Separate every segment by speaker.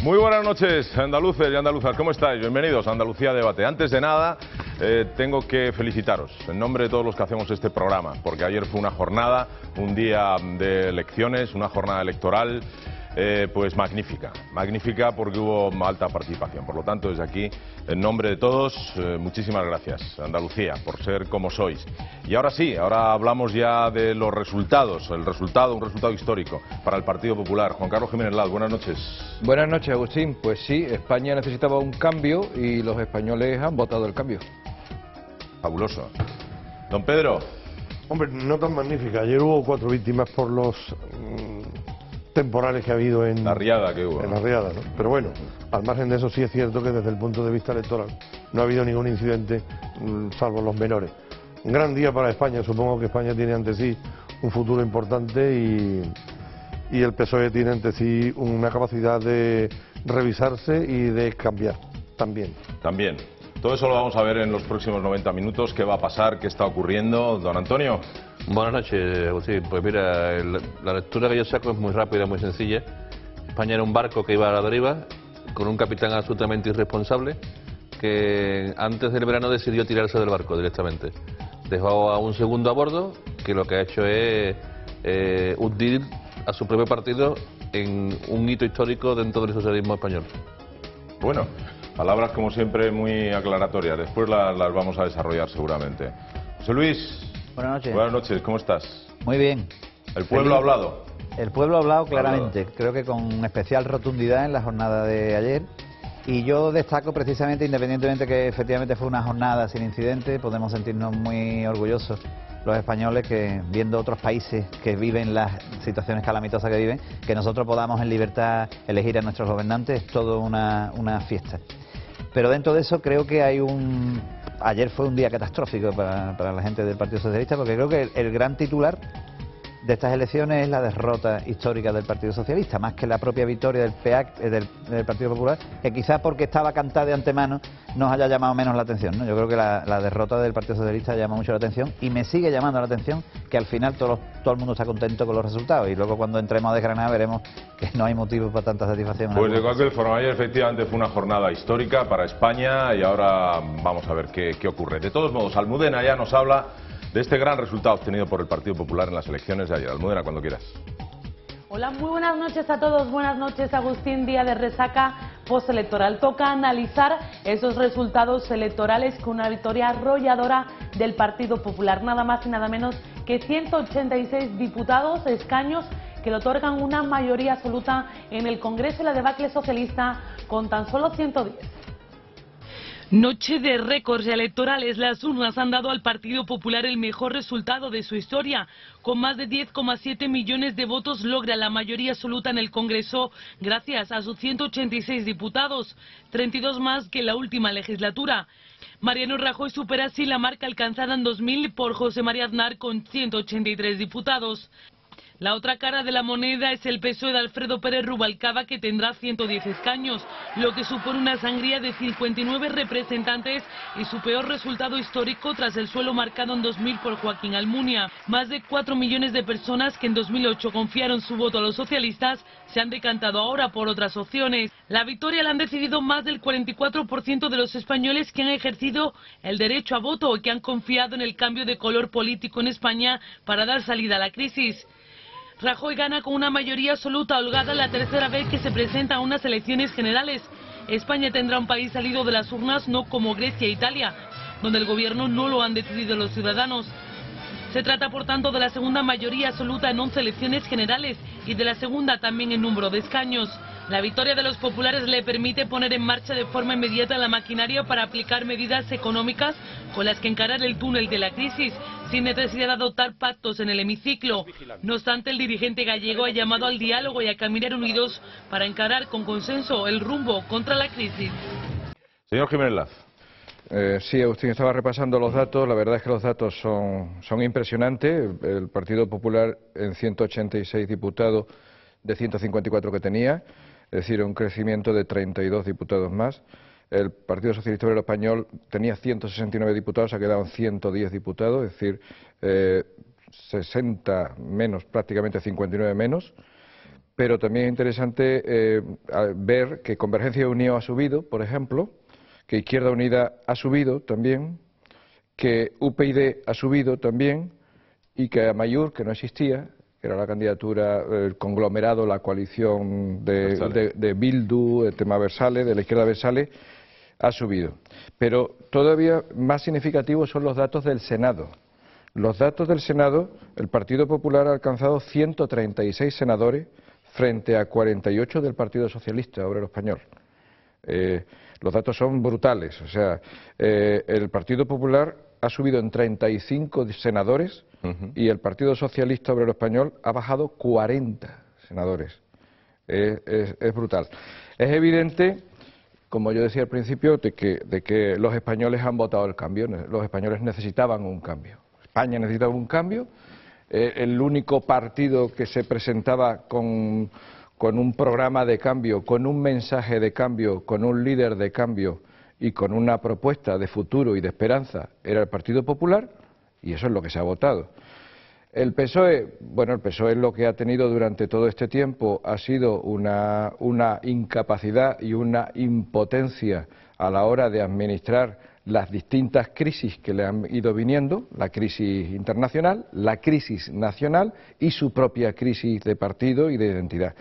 Speaker 1: Muy buenas noches, andaluces y andaluzas, ¿cómo estáis? Bienvenidos a Andalucía Debate. Antes de nada, tengo que felicitaros en nombre de todos los que hacemos este programa, porque ayer fue una jornada, un día de elecciones, una jornada electoral, pues magnífica, magnífica porque hubo alta participación. Por lo tanto, desde aquí, en nombre de todos, muchísimas gracias, Andalucía, por ser como sois. Y ahora sí, ahora hablamos ya de los resultados, un resultado histórico para el Partido Popular. Juan Carlos Jiménez Laz, buenas noches.
Speaker 2: Buenas noches, Agustín. Pues sí, España necesitaba un cambio y los españoles han votado el cambio.
Speaker 1: Fabuloso. Don Pedro.
Speaker 3: Hombre, no tan magnífica. Ayer hubo 4 víctimas por los temporales que ha habido en
Speaker 1: la riada que hubo.
Speaker 3: En la riada, ¿no? Pero bueno, al margen de eso sí es cierto que desde el punto de vista electoral no ha habido ningún incidente, salvo los menores. Un gran día para España. Supongo que España tiene ante sí un futuro importante y el PSOE tiene ante sí una capacidad de revisarse y de cambiar también.
Speaker 1: También. Todo eso lo vamos a ver en los próximos 90 minutos. ¿Qué va a pasar? ¿Qué está ocurriendo? Don Antonio.
Speaker 4: Buenas noches, Agustín. Pues mira, la lectura que yo saco es muy rápida, muy sencilla. España era un barco que iba a la deriva, con un capitán absolutamente irresponsable, que antes del verano decidió tirarse del barco directamente. Dejó a un segundo a bordo, que lo que ha hecho es hundir a su propio partido en un hito histórico dentro del socialismo español.
Speaker 1: Bueno, palabras como siempre muy aclaratorias. Después las vamos a desarrollar seguramente. José Luis.
Speaker 5: Buenas noches.
Speaker 1: Buenas noches, ¿cómo estás?
Speaker 5: Muy bien.
Speaker 1: ¿El pueblo ha hablado?
Speaker 5: El pueblo ha hablado claramente, creo que con especial rotundidad en la jornada de ayer. Y yo destaco precisamente, independientemente que efectivamente fue una jornada sin incidente, podemos sentirnos muy orgullosos los españoles que, viendo otros países que viven las situaciones calamitosas que viven, que nosotros podamos en libertad elegir a nuestros gobernantes, es todo una fiesta. Pero dentro de eso creo que hay ayer fue un día catastrófico para la gente del Partido Socialista, porque creo que el gran titular de estas elecciones es la derrota histórica del Partido Socialista, más que la propia victoria del PEAC, del Partido Popular, que quizás porque estaba cantada de antemano nos haya llamado menos la atención, ¿no? Yo creo que la derrota del Partido Socialista llama mucho la atención y me sigue llamando la atención que al final todo el mundo está contento con los resultados y luego cuando entremos a desgranar veremos que no hay motivo para tanta satisfacción.
Speaker 1: Pues de cualquier forma, ayer efectivamente fue una jornada histórica para España y ahora vamos a ver qué ocurre. De todos modos, Almudena ya nos habla de este gran resultado obtenido por el Partido Popular en las elecciones de ayer. Almudena, cuando quieras.
Speaker 6: Hola, muy buenas noches a todos. Buenas noches, Agustín. Día de resaca postelectoral. Toca analizar esos resultados electorales con una victoria arrolladora del Partido Popular. Nada más y nada menos que 186 diputados, escaños, que le otorgan una mayoría absoluta en el Congreso y la debacle socialista con tan solo 110.
Speaker 7: Noche de récords electorales. Las urnas han dado al Partido Popular el mejor resultado de su historia. Con más de 10,7 millones de votos logra la mayoría absoluta en el Congreso gracias a sus 186 diputados, 32 más que en la última legislatura. Mariano Rajoy supera así la marca alcanzada en 2000 por José María Aznar con 183 diputados. La otra cara de la moneda es el PSOE de Alfredo Pérez Rubalcaba, que tendrá 110 escaños, lo que supone una sangría de 59 representantes y su peor resultado histórico tras el suelo marcado en 2000 por Joaquín Almunia. Más de 4 millones de personas que en 2008 confiaron su voto a los socialistas se han decantado ahora por otras opciones. La victoria la han decidido más del 44% de los españoles que han ejercido el derecho a voto y que han confiado en el cambio de color político en España para dar salida a la crisis. Rajoy gana con una mayoría absoluta holgada la tercera vez que se presenta a unas elecciones generales. España tendrá un país salido de las urnas, no como Grecia e Italia, donde el gobierno no lo han decidido los ciudadanos. Se trata, por tanto, de la segunda mayoría absoluta en 11 elecciones generales y de la segunda también en número de escaños. La victoria de los populares le permite poner en marcha de forma inmediata la maquinaria para aplicar medidas económicas con las que encarar el túnel de la crisis, sin necesidad de adoptar pactos en el hemiciclo. No obstante, el dirigente gallego ha llamado al diálogo y a caminar unidos para encarar con consenso el rumbo contra la crisis.
Speaker 1: Señor Jiménez Laz.
Speaker 2: Sí, Agustín, estaba repasando los datos. La verdad es que los datos son impresionantes. El Partido Popular en 186 diputados de 154 que tenía, es decir, un crecimiento de 32 diputados más. El Partido Socialista Obrero Español tenía 169 diputados, ha quedado en 110 diputados, es decir, 60 menos, prácticamente 59 menos. pero también es interesante ver que Convergencia y Unión ha subido, por ejemplo, que Izquierda Unida ha subido también, que UPyD ha subido también y que Amaiur, que no existía, que era la candidatura, el conglomerado, la coalición de Bildu, el tema Versales, de la izquierda Versales, ha subido. Pero todavía más significativos son los datos del Senado. Los datos del Senado, el Partido Popular ha alcanzado 136 senadores frente a 48 del Partido Socialista Obrero Español. Los datos son brutales. O sea, el Partido Popular ha subido en 35 senadores y el Partido Socialista Obrero Español ha bajado 40 senadores. Es brutal. Es evidente, como yo decía al principio, de que los españoles han votado el cambio. Los españoles necesitaban un cambio. España necesitaba un cambio. El único partido que se presentaba con un programa de cambio, con un mensaje de cambio, con un líder de cambio y con una propuesta de futuro y de esperanza era el Partido Popular, y eso es lo que se ha votado. El PSOE, bueno, el PSOE lo que ha tenido durante todo este tiempo ha sido una incapacidad y una impotencia a la hora de administrar las distintas crisis que le han ido viniendo, la crisis internacional, la crisis nacional y su propia crisis de partido y de identidad.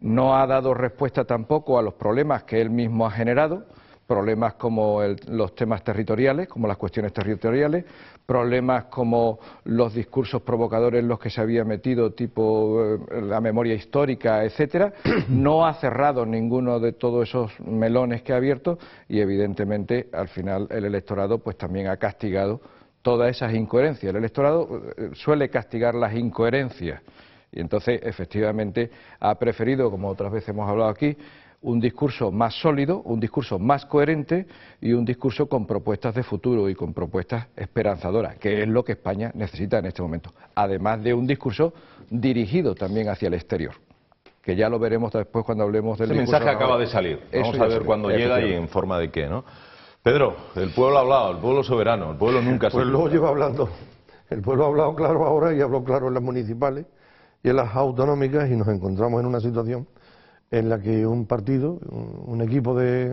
Speaker 2: No ha dado respuesta tampoco a los problemas que él mismo ha generado, problemas como los temas territoriales, como las cuestiones territoriales, problemas como los discursos provocadores en los que se había metido, tipo la memoria histórica, etcétera. No ha cerrado ninguno de todos esos melones que ha abierto y, evidentemente, al final el electorado pues también ha castigado todas esas incoherencias. El electorado suele castigar las incoherencias y entonces, efectivamente, ha preferido, como otras veces hemos hablado aquí, un discurso más sólido, un discurso más coherente y un discurso con propuestas de futuro y con propuestas esperanzadoras, que es lo que España necesita en este momento, además de un discurso dirigido también hacia el exterior, que ya lo veremos después cuando hablemos del discurso.
Speaker 1: Ese mensaje acaba de salir, vamos a ver cuándo llega y en forma de qué, ¿no? Pedro, el pueblo ha hablado, el pueblo soberano, el pueblo nunca se...
Speaker 3: Pues luego lleva hablando, el pueblo ha hablado claro ahora y habló claro en las municipales y en las autonómicas, y nos encontramos en una situación en la que un partido, un equipo de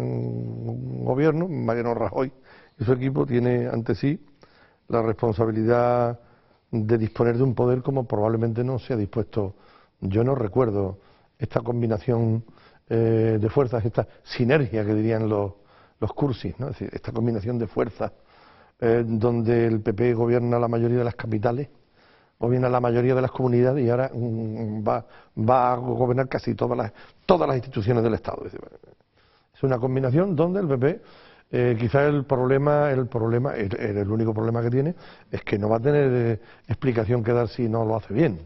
Speaker 3: gobierno, Mariano Rajoy y su equipo, tiene ante sí la responsabilidad de disponer de un poder como probablemente no se ha dispuesto. Yo no recuerdo esta combinación de fuerzas, esta sinergia que dirían los cursis, ¿no? Es decir, esta combinación de fuerzas donde el PP gobierna la mayoría de las capitales, gobierna la mayoría de las comunidades y ahora va a gobernar casi todas las instituciones del Estado. Es una combinación donde el PP, quizás el único problema que tiene es que no va a tener explicación que dar si no lo hace bien.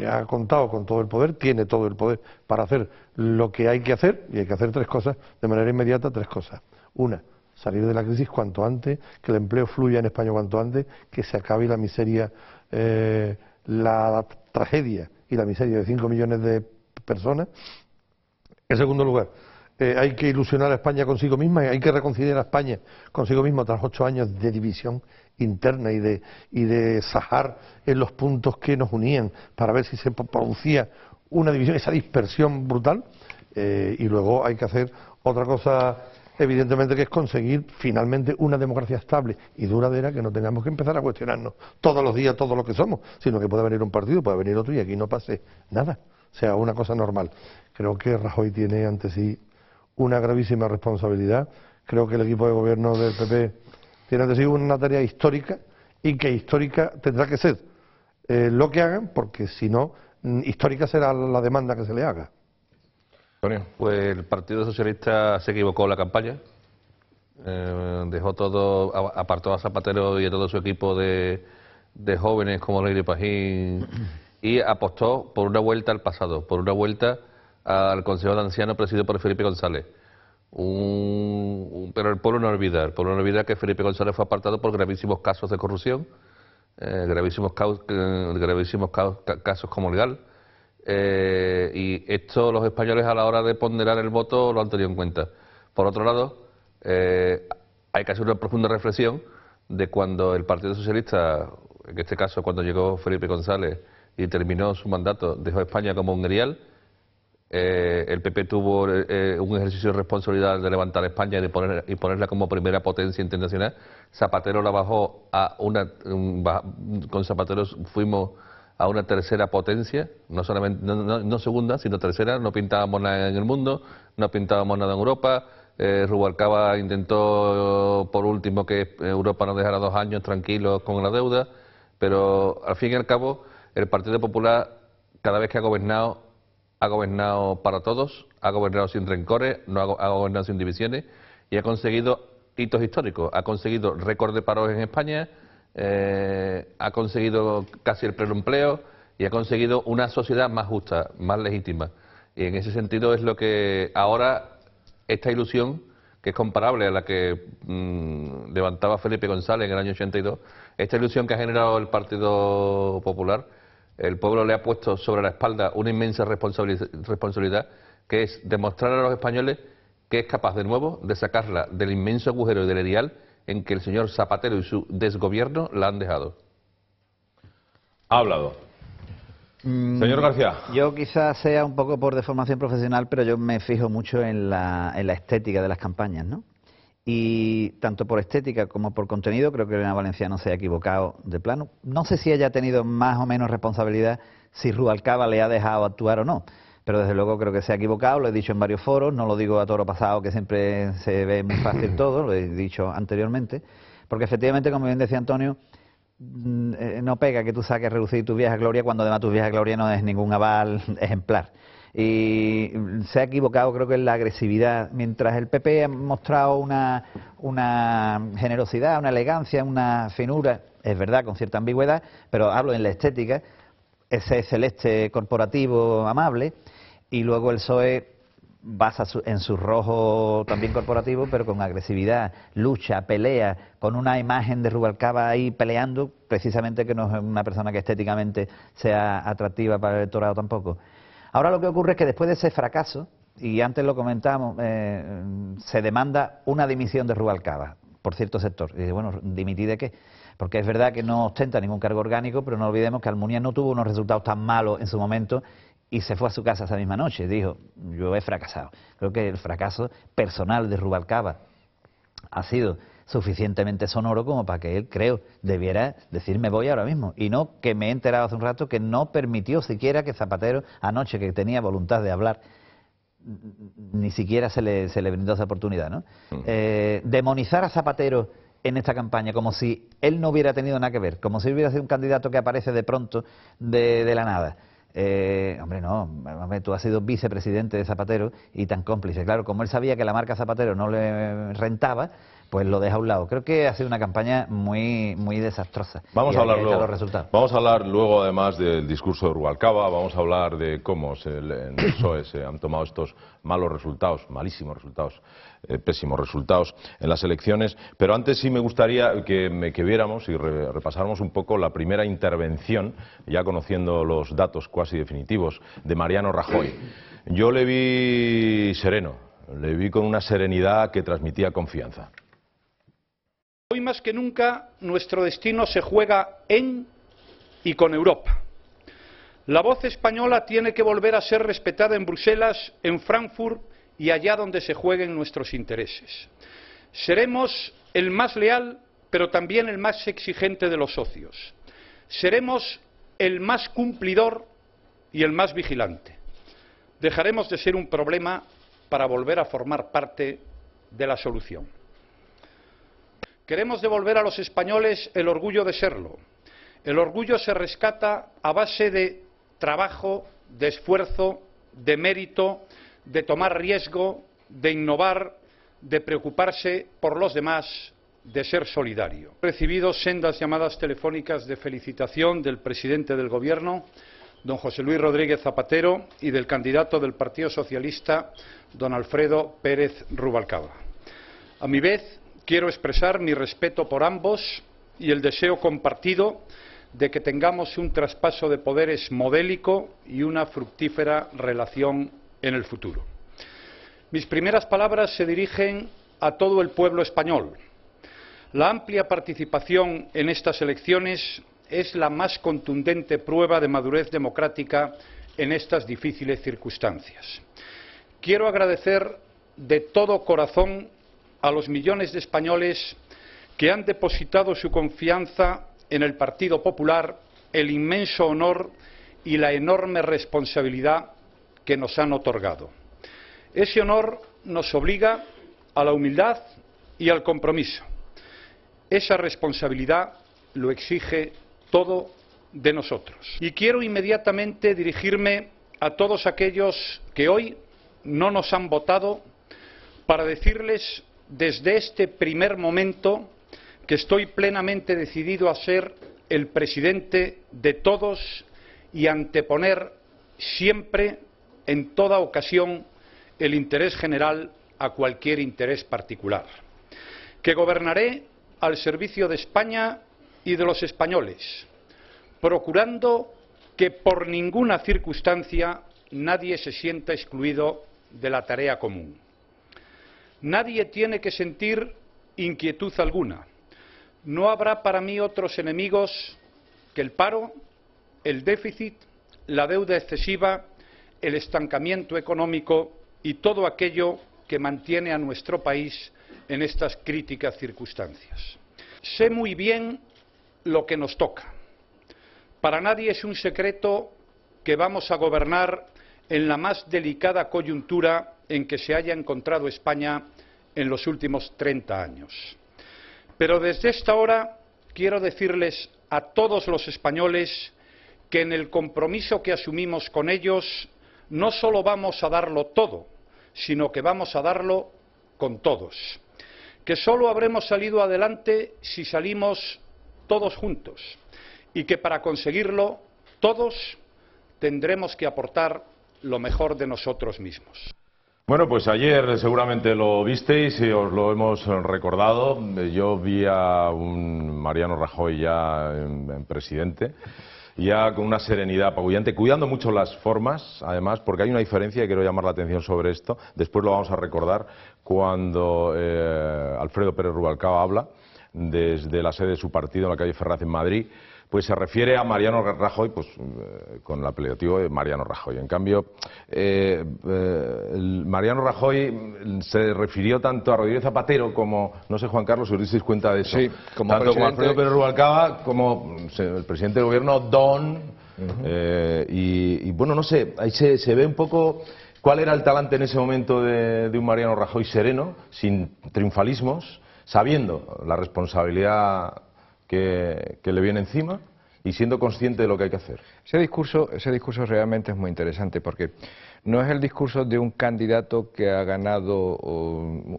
Speaker 3: Ha contado con todo el poder, tiene todo el poder para hacer lo que hay que hacer, y hay que hacer tres cosas de manera inmediata, tres cosas. Una, salir de la crisis cuanto antes, que el empleo fluya en España cuanto antes, que se acabe la miseria, la tragedia y la miseria de 5 millones de personas. En segundo lugar, hay que ilusionar a España consigo misma, y hay que reconciliar a España consigo misma tras 8 años de división interna y de sajar en los puntos que nos unían para ver si se producía una división, esa dispersión brutal. Y luego hay que hacer otra cosa, evidentemente, que es conseguir finalmente una democracia estable y duradera, que no tengamos que empezar a cuestionarnos todos los días todo lo que somos, sino que pueda venir un partido, pueda venir otro y aquí no pase nada, sea una cosa normal. Creo que Rajoy tiene ante sí una gravísima responsabilidad. Creo que el equipo de gobierno del PP tiene ante sí una tarea histórica, y que histórica tendrá que ser lo que hagan, porque si no, histórica será la demanda que se le haga.
Speaker 4: Pues el Partido Socialista se equivocó en la campaña, dejó todo, apartó a Zapatero y a todo su equipo de jóvenes como Leire Pajín, y apostó por una vuelta al pasado, por una vuelta al Consejo de Ancianos presidido por Felipe González. Pero el pueblo no olvida que Felipe González fue apartado por gravísimos casos de corrupción, gravísimos casos como legal. Y esto los españoles, a la hora de ponderar el voto, lo han tenido en cuenta. Por otro lado, hay que hacer una profunda reflexión de cuando el Partido Socialista, en este caso cuando llegó Felipe González y terminó su mandato, dejó España como un erial, el PP tuvo un ejercicio de responsabilidad de levantar España y ponerla como primera potencia internacional. Zapatero la bajó a con Zapatero fuimos a una tercera potencia, no solamente no segunda, sino tercera. No pintábamos nada en el mundo, no pintábamos nada en Europa. Rubalcaba intentó por último que Europa nos dejara 2 años tranquilos con la deuda, pero al fin y al cabo el Partido Popular cada vez que ha gobernado para todos, ha gobernado sin rencores, ha gobernado sin divisiones y ha conseguido hitos históricos. Ha conseguido récord de paros en España, ha conseguido casi el pleno empleo y ha conseguido una sociedad más justa, más legítima. Y en ese sentido es lo que ahora esta ilusión, que es comparable a la que levantaba Felipe González en el año 82, esta ilusión que ha generado el Partido Popular, el pueblo le ha puesto sobre la espalda una inmensa responsabilidad, que es demostrar a los españoles que es capaz de nuevo de sacarla del inmenso agujero y del erial en que el señor Zapatero y su desgobierno la han dejado.
Speaker 1: Ha hablado. Señor García.
Speaker 5: Yo quizás sea un poco por deformación profesional, pero yo me fijo mucho en la estética de las campañas, ¿no? Y tanto por estética como por contenido creo que Elena Valenciano se ha equivocado de plano. No sé si ella ha tenido más o menos responsabilidad, si Rubalcaba le ha dejado actuar o no, pero desde luego creo que se ha equivocado, lo he dicho en varios foros, no lo digo a toro pasado, que siempre se ve muy fácil todo, lo he dicho anteriormente, porque efectivamente, como bien decía Antonio, no pega que tú saques a relucir tu vieja gloria cuando además tu vieja gloria no es ningún aval ejemplar. Y se ha equivocado, creo que en la agresividad. Mientras el PP ha mostrado una generosidad, una elegancia, una finura, es verdad, con cierta ambigüedad, pero hablo en la estética, ese celeste corporativo amable, y luego el PSOE basa en su rojo también corporativo, pero con agresividad, lucha, pelea, con una imagen de Rubalcaba ahí peleando, precisamente que no es una persona que estéticamente sea atractiva para el electorado tampoco. Ahora lo que ocurre es que después de ese fracaso, y antes lo comentamos, se demanda una dimisión de Rubalcaba por cierto sector. Y dice, bueno, ¿dimití de qué? Porque es verdad que no ostenta ningún cargo orgánico, pero no olvidemos que Almunia no tuvo unos resultados tan malos en su momento y se fue a su casa esa misma noche. Dijo, yo he fracasado. Creo que el fracaso personal de Rubalcaba ha sido suficientemente sonoro como para que él, creo, debiera decir me voy ahora mismo, y no que me he enterado hace un rato que no permitió siquiera que Zapatero anoche, que tenía voluntad de hablar, ni siquiera se le brindó esa oportunidad, ¿no? Demonizar a Zapatero en esta campaña como si él no hubiera tenido nada que ver, como si hubiera sido un candidato que aparece de pronto de la nada. Hombre, no, tú has sido vicepresidente de Zapatero y tan cómplice. Claro, como él sabía que la marca Zapatero no le rentaba, pues lo deja a un lado. Creo que ha sido una campaña muy desastrosa.
Speaker 1: Vamos a hablar luego. Vamos a hablar luego, además del discurso de Rubalcaba, vamos a hablar de cómo en el PSOE se han tomado estos malos resultados, malísimos resultados, pésimos resultados en las elecciones. Pero antes sí me gustaría que viéramos y repasáramos un poco la primera intervención, ya conociendo los datos cuasi definitivos, de Mariano Rajoy. Yo le vi sereno, le vi con una serenidad que transmitía confianza.
Speaker 8: Hoy más que nunca nuestro destino se juega en y con Europa. La voz española tiene que volver a ser respetada en Bruselas, en Frankfurt y allá donde se jueguen nuestros intereses. Seremos el más leal, pero también el más exigente de los socios. Seremos el más cumplidor y el más vigilante. Dejaremos de ser un problema para volver a formar parte de la solución. Queremos devolver a los españoles el orgullo de serlo. El orgullo se rescata a base de trabajo, de esfuerzo, de mérito, de tomar riesgo, de innovar, de preocuparse por los demás, de ser solidario. He recibido sendas llamadas telefónicas de felicitación del presidente del Gobierno, don José Luis Rodríguez Zapatero, y del candidato del Partido Socialista, don Alfredo Pérez Rubalcaba. A mi vez, quiero expresar mi respeto por ambos y el deseo compartido de que tengamos un traspaso de poderes modélico y una fructífera relación en el futuro. Mis primeras palabras se dirigen a todo el pueblo español. La amplia participación en estas elecciones es la más contundente prueba de madurez democrática en estas difíciles circunstancias. Quiero agradecer de todo corazón a los millones de españoles que han depositado su confianza en el Partido Popular, el inmenso honor y la enorme responsabilidad que nos han otorgado. Ese honor nos obliga a la humildad y al compromiso. Esa responsabilidad lo exige todo de nosotros. Y quiero inmediatamente dirigirme a todos aquellos que hoy no nos han votado para decirles desde este primer momento que estoy plenamente decidido a ser el presidente de todos y anteponer siempre, en toda ocasión, el interés general a cualquier interés particular. Que gobernaré al servicio de España y de los españoles, procurando que por ninguna circunstancia nadie se sienta excluido de la tarea común. Nadie tiene que sentir inquietud alguna. No habrá para mí otros enemigos que el paro, el déficit, la deuda excesiva, el estancamiento económico y todo aquello que mantiene a nuestro país en estas críticas circunstancias. Sé muy bien lo que nos toca. Para nadie es un secreto que vamos a gobernar en la más delicada coyuntura en que se haya encontrado España en los últimos 30 años. Pero desde esta hora quiero decirles a todos los españoles que en el compromiso que asumimos con ellos no solo vamos a darlo todo, sino que vamos a darlo con todos. Que solo habremos salido adelante si salimos todos juntos y que para conseguirlo todos tendremos que aportar lo mejor de nosotros mismos.
Speaker 1: Bueno, pues ayer seguramente lo visteis y os lo hemos recordado. Yo vi a un Mariano Rajoy ya en presidente, ya con una serenidad apabullante, cuidando mucho las formas, además, porque hay una diferencia y quiero llamar la atención sobre esto. Después lo vamos a recordar cuando Alfredo Pérez Rubalcaba habla desde la sede de su partido en la calle Ferraz en Madrid. Pues se refiere a Mariano Rajoy, pues con el apelativo de Mariano Rajoy. En cambio, Mariano Rajoy se refirió tanto a Rodríguez Zapatero como, no sé, Juan Carlos, si os disteis cuenta de eso,
Speaker 2: sí, como
Speaker 1: tanto como Alfredo Pérez Rubalcaba como el presidente del gobierno, Don, y bueno, no sé, ahí se ve un poco cuál era el talante en ese momento de un Mariano Rajoy sereno, sin triunfalismos, sabiendo la responsabilidad que le viene encima y siendo consciente de lo que hay que hacer.
Speaker 2: Ese discurso realmente es muy interesante porque no es el discurso de un candidato que ha ganado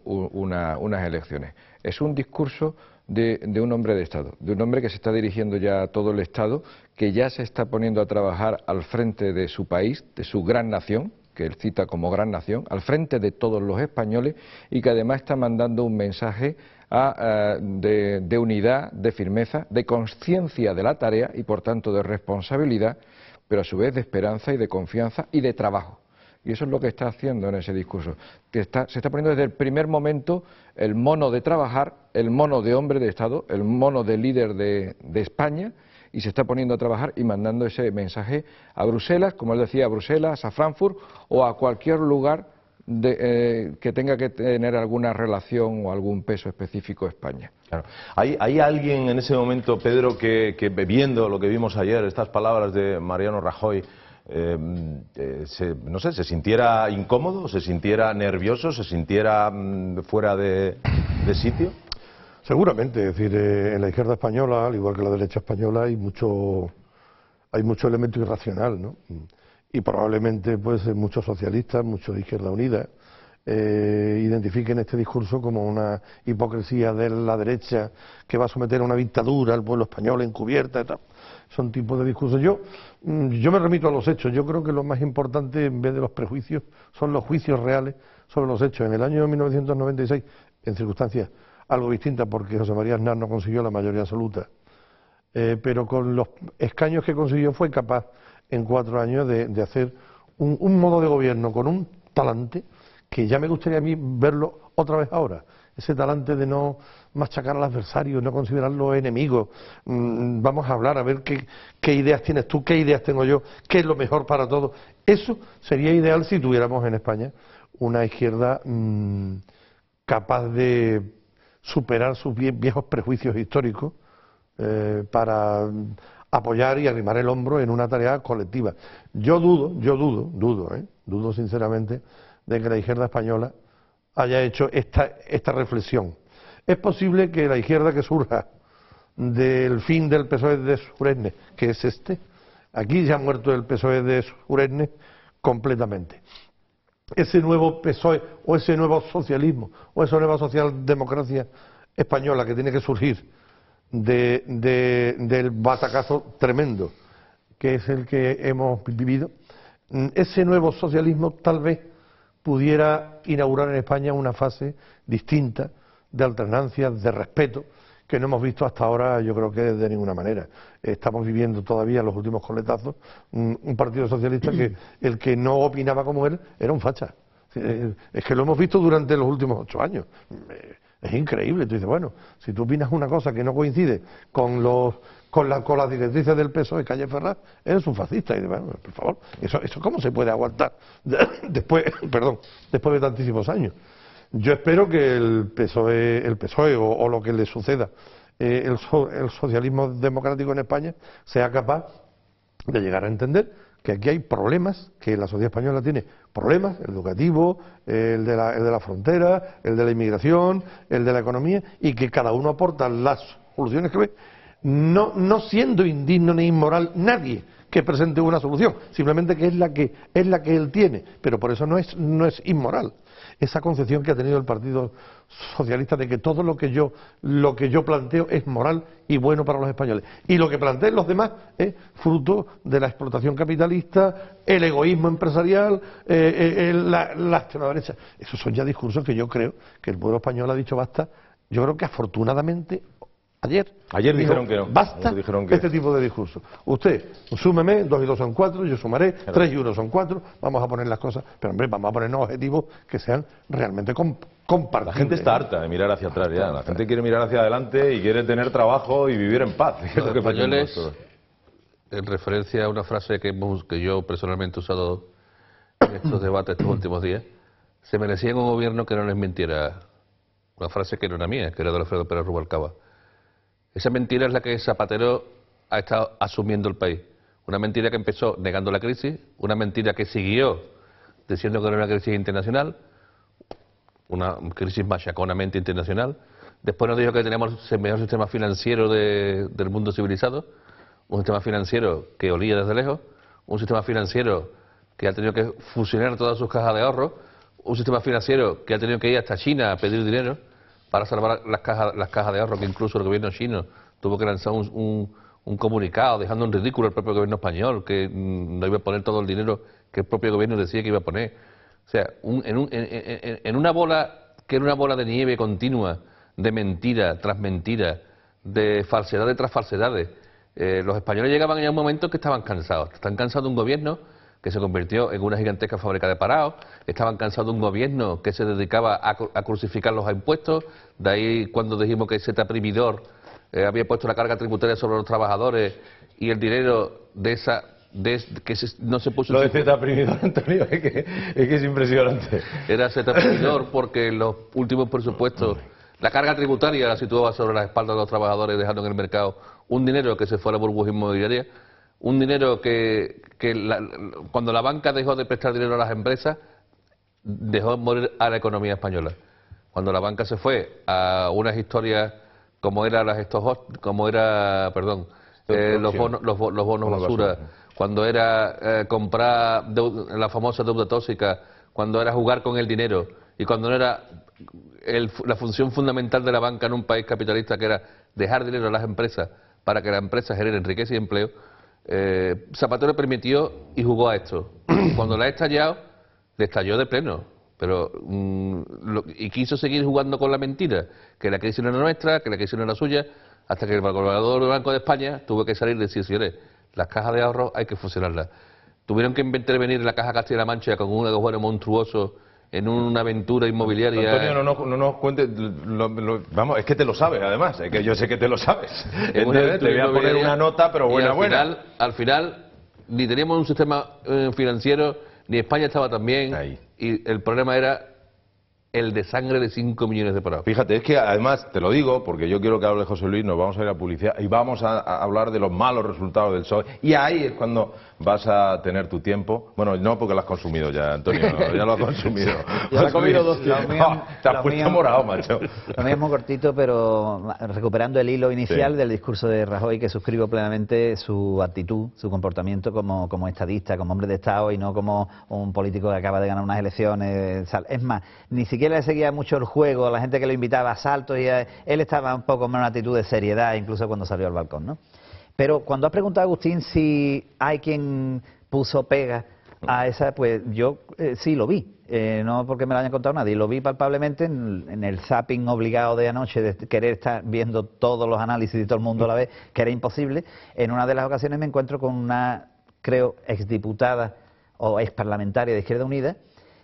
Speaker 2: unas elecciones. Es un discurso de un hombre de Estado, de un hombre que se está dirigiendo ya a todo el Estado, que ya se está poniendo a trabajar al frente de su país, de su gran nación, que él cita como gran nación, al frente de todos los españoles y que además está mandando un mensaje de unidad, de firmeza, de conciencia de la tarea y por tanto de responsabilidad, pero a su vez de esperanza y de confianza y de trabajo. Y eso es lo que está haciendo en ese discurso, que se está poniendo desde el primer momento el mono de trabajar, el mono de hombre de Estado, el mono de líder de España, y se está poniendo a trabajar y mandando ese mensaje a Bruselas, como él decía, a Bruselas, a Frankfurt o a cualquier lugar que tenga que tener alguna relación o algún peso específico España.
Speaker 1: Claro. ¿Hay alguien en ese momento, Pedro, que viendo lo que vimos ayer, estas palabras de Mariano Rajoy, no sé, se sintiera incómodo, se sintiera nervioso, se sintiera fuera de sitio?
Speaker 3: Seguramente, es decir, en la izquierda española, al igual que en la derecha española, hay mucho elemento irracional, ¿no? Y probablemente pues muchos socialistas, muchos de Izquierda Unida, identifiquen este discurso como una hipocresía de la derecha que va a someter a una dictadura al pueblo español encubierta y tal. Son tipos de discursos. Yo me remito a los hechos. Yo creo que lo más importante, en vez de los prejuicios, son los juicios reales sobre los hechos. En el año 1996, en circunstancias algo distintas, porque José María Aznar no consiguió la mayoría absoluta, pero con los escaños que consiguió fue capaz en 4 años de hacer un modo de gobierno con un talante que ya me gustaría a mí verlo otra vez ahora. ese talante de no machacar al adversario, no considerarlo enemigo. Vamos a hablar, a ver qué ideas tienes tú, qué ideas tengo yo, qué es lo mejor para todos. Eso sería ideal si tuviéramos en España una izquierda capaz de superar sus viejos prejuicios históricos para apoyar y arrimar el hombro en una tarea colectiva. Yo dudo sinceramente de que la izquierda española haya hecho esta reflexión. Es posible que la izquierda que surja del fin del PSOE de Suresnes, que es aquí ya ha muerto el PSOE de Suresnes completamente. Ese nuevo PSOE o ese nuevo socialismo o esa nueva socialdemocracia española que tiene que surgir del batacazo tremendo que es el que hemos vivido, ese nuevo socialismo tal vez pudiera inaugurar en España una fase distinta de alternancia, de respeto, que no hemos visto hasta ahora, yo creo que de ninguna manera. Estamos viviendo todavía los últimos coletazos un partido socialista que el que no opinaba como él era un facha. Es que lo hemos visto durante los últimos 8 años. Es increíble. Tú dices, bueno, si tú opinas una cosa que no coincide con las directrices del PSOE, Calle Ferraz, eres un fascista. Y dices, bueno, por favor, ¿eso cómo se puede aguantar después de tantísimos años? Yo espero que el PSOE o lo que le suceda, el socialismo democrático en España, sea capaz de llegar a entender que aquí hay problemas, que la sociedad española tiene problemas, el educativo, el de la frontera, el de la inmigración, el de la economía, y que cada uno aporta las soluciones que ve, no siendo indigno ni inmoral nadie que presente una solución, simplemente que es la que él tiene, pero por eso no es inmoral. Esa concepción que ha tenido el Partido Socialista de que todo lo que yo planteo es moral y bueno para los españoles, y lo que planteen los demás es fruto de la explotación capitalista, el egoísmo empresarial, la extrema derecha. Esos son ya discursos que yo creo que el pueblo español ha dicho basta. Yo creo que afortunadamente Ayer
Speaker 1: dijeron que no.
Speaker 3: Basta este tipo de discurso. Usted, súmeme, 2 y 2 son 4, yo sumaré, 3 y 1 son 4, vamos a poner las cosas, pero hombre, vamos a ponernos objetivos que sean realmente compartibles.
Speaker 1: La gente está harta de mirar hacia atrás ya, la gente quiere mirar hacia adelante y quiere tener trabajo y vivir en paz.
Speaker 4: Los españoles, en referencia a una frase que yo personalmente he usado en estos debates estos últimos días, se merecían un gobierno que no les mintiera. Una frase que no era mía, que era de Alfredo Pérez Rubalcaba. Esa mentira es la que Zapatero ha estado asumiendo el país. Una mentira que empezó negando la crisis, una mentira que siguió diciendo que era una crisis internacional, una crisis machaconamente internacional. Después nos dijo que teníamos el mejor sistema financiero del mundo civilizado, un sistema financiero que olía desde lejos, un sistema financiero que ha tenido que fusionar todas sus cajas de ahorro, un sistema financiero que ha tenido que ir hasta China a pedir dinero para salvar las cajas de ahorro, que incluso el gobierno chino tuvo que lanzar un comunicado dejando en ridículo al propio gobierno español, que no iba a poner todo el dinero que el propio gobierno decía que iba a poner. O sea, en una bola que era una bola de nieve continua, de mentira tras mentira, de falsedades tras falsedades, los españoles llegaban ya a un momento que estaban cansados. Están cansados de un gobierno que se convirtió en una gigantesca fábrica de parados, estaban cansados de un gobierno que se dedicaba a crucificar los impuestos, de ahí cuando dijimos que Z Primidor había puesto la carga tributaria sobre los trabajadores y el dinero no se puso...
Speaker 1: Lo de Z Primidor, Antonio, es que es impresionante.
Speaker 4: Era Z Primidor porque en los últimos presupuestos la carga tributaria la situaba sobre las espaldas de los trabajadores, dejando en el mercado un dinero que se fue a la burbuja inmobiliaria, un dinero que cuando la banca dejó de prestar dinero a las empresas, dejó morir a la economía española. Cuando la banca se fue a unas historias como era los bonos basura, cuando era comprar la famosa deuda tóxica, cuando era jugar con el dinero y cuando no era la función fundamental de la banca en un país capitalista, que era dejar dinero a las empresas para que las empresas generen riqueza y empleo, Zapatero permitió y jugó a esto. Cuando la ha estallado, le estalló de pleno, pero y quiso seguir jugando con la mentira, que la crisis no era nuestra, que la crisis no era suya, hasta que el gobernador del Banco de España tuvo que salir y decir, señores, las cajas de ahorro hay que fusionarlas. Tuvieron que intervenir en la Caja Castilla-La Mancha con un agujero monstruoso en una aventura inmobiliaria.
Speaker 1: Antonio, no nos cuentes, vamos, es que te lo sabes, además, es que yo sé que te lo sabes. Entonces, te voy a poner una nota, pero buena,
Speaker 4: Al final, ni teníamos un sistema financiero, ni España estaba tan bien,
Speaker 1: ahí.
Speaker 4: Y el problema era el de sangre de 5 millones de parados.
Speaker 1: Fíjate, es que además, te lo digo, porque yo quiero que hable José Luis, nos vamos a ir a publicidad y vamos a hablar de los malos resultados del PSOE. Y ahí es cuando vas a tener tu tiempo. Bueno, no, porque lo has consumido ya, Antonio, no, ya lo has consumido.
Speaker 5: Ya lo he comido 2 tiempos.
Speaker 1: Te has puesto morado, macho.
Speaker 5: Lo mismo muy cortito, pero recuperando el hilo inicial del discurso de Rajoy, que suscribo plenamente su actitud, su comportamiento como estadista, como hombre de Estado y no como un político que acaba de ganar unas elecciones. Es más, ni siquiera le seguía mucho el juego a la gente que lo invitaba a saltos y él estaba un poco en una actitud de seriedad, incluso cuando salió al balcón, ¿no? Pero cuando has preguntado, Agustín, si hay quien puso pega a esa, pues yo sí lo vi. No porque me lo hayan contado nadie, lo vi palpablemente en el zapping obligado de anoche, de querer estar viendo todos los análisis de todo el mundo a la vez, que era imposible. En una de las ocasiones me encuentro con una, creo, exdiputada o exparlamentaria de Izquierda Unida,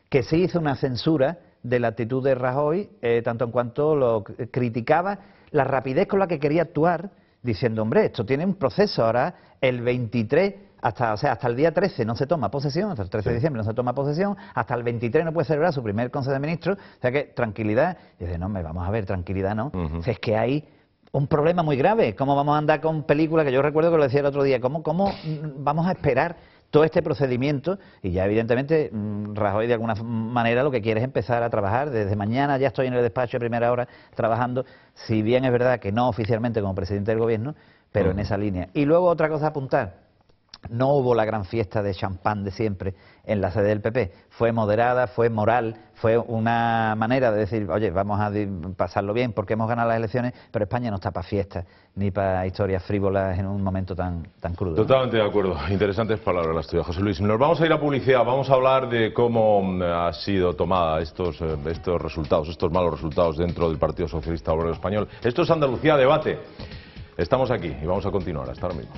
Speaker 5: que sí hizo una censura de la actitud de Rajoy, tanto en cuanto lo criticaba la rapidez con la que quería actuar, diciendo, hombre, esto tiene un proceso, ahora el 23... hasta el día 13 no se toma posesión, hasta el 13 de diciembre no se toma posesión, hasta el 23 no puede celebrar su primer Consejo de Ministros, o sea que tranquilidad. Y dice, no, vamos a ver, tranquilidad no. Es que hay un problema muy grave. ¿Cómo vamos a andar con películas? Que yo recuerdo que lo decía el otro día, ¿cómo vamos a esperar todo este procedimiento? Y ya evidentemente Rajoy de alguna manera lo que quiere es empezar a trabajar. Desde mañana ya estoy en el despacho de primera hora trabajando, si bien es verdad que no oficialmente como presidente del gobierno, pero en esa línea. Y luego otra cosa a apuntar. No hubo la gran fiesta de champán de siempre en la sede del PP. Fue moderada, fue moral, fue una manera de decir, oye, vamos a pasarlo bien porque hemos ganado las elecciones, pero España no está para fiestas ni para historias frívolas en un momento tan crudo.
Speaker 1: Totalmente de acuerdo. Interesantes palabras las tuyas, José Luis. Nos vamos a ir a publicidad. Vamos a hablar de cómo ha sido tomada estos resultados, estos malos resultados dentro del Partido Socialista Obrero Español. Esto es Andalucía Debate. Estamos aquí y vamos a continuar. Hasta ahora mismo.